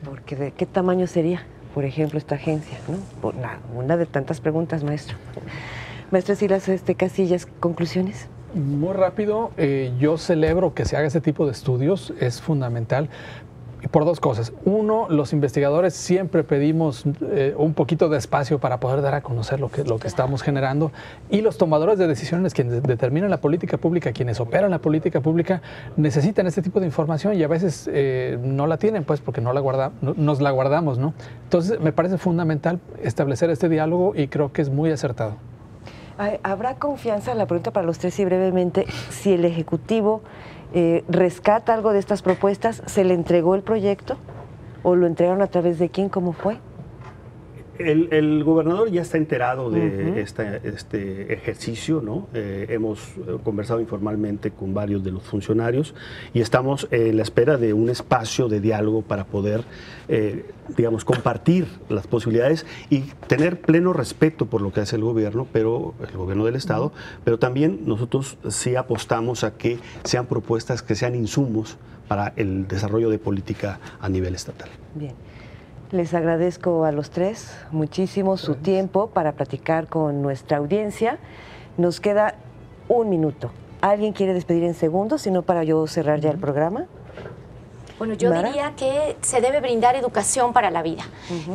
S2: porque ¿de qué tamaño sería, por ejemplo, esta agencia? ¿No? Una de tantas preguntas, maestro. Maestro Silas Casillas, ¿conclusiones?
S6: Muy rápido, yo celebro que se haga ese tipo de estudios, es fundamental. Por dos cosas. Uno, los investigadores siempre pedimos un poquito de espacio para poder dar a conocer lo que estamos generando, y los tomadores de decisiones, quienes determinan la política pública, quienes operan la política pública, necesitan este tipo de información y a veces no la tienen, pues porque nos la guardamos, ¿no? Entonces me parece fundamental establecer este diálogo y creo que es muy acertado.
S2: ¿Habrá confianza? La pregunta para los tres y brevemente, si el Ejecutivo rescata algo de estas propuestas, ¿se le entregó el proyecto? ¿O lo entregaron a través de quién? ¿Cómo fue?
S4: El gobernador ya está enterado de este ejercicio, ¿no? Hemos conversado informalmente con varios de los funcionarios y estamos en la espera de un espacio de diálogo para poder, digamos, compartir las posibilidades y tener pleno respeto por lo que hace el gobierno del Estado, pero también nosotros sí apostamos a que sean propuestas que sean insumos para el desarrollo de política a nivel estatal.
S2: Bien. Les agradezco a los tres muchísimo su tiempo para platicar con nuestra audiencia. Nos queda un minuto. ¿Alguien quiere despedir en segundos, sino para yo cerrar ya el programa?
S5: Bueno, yo diría que se debe brindar educación para la vida,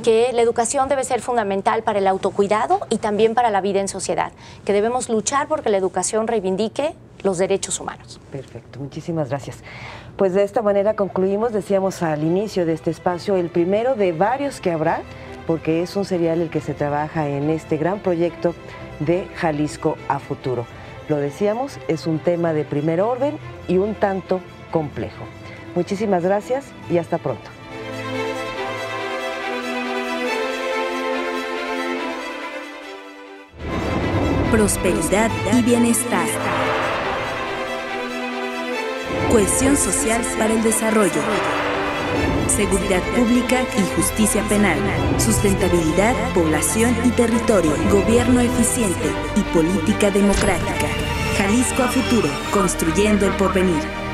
S5: que la educación debe ser fundamental para el autocuidado y también para la vida en sociedad, que debemos luchar porque la educación reivindique los derechos humanos.
S2: Perfecto, muchísimas gracias. Pues de esta manera concluimos, decíamos al inicio de este espacio, el primero de varios que habrá, porque es un serial el que se trabaja en este gran proyecto de Jalisco a Futuro. Lo decíamos, es un tema de primer orden y un tanto complejo. Muchísimas gracias y hasta pronto.
S1: Prosperidad y bienestar. Cohesión social para el desarrollo. Seguridad pública y justicia penal. Sustentabilidad, población y territorio. Gobierno eficiente y política democrática. Jalisco a Futuro, construyendo el porvenir.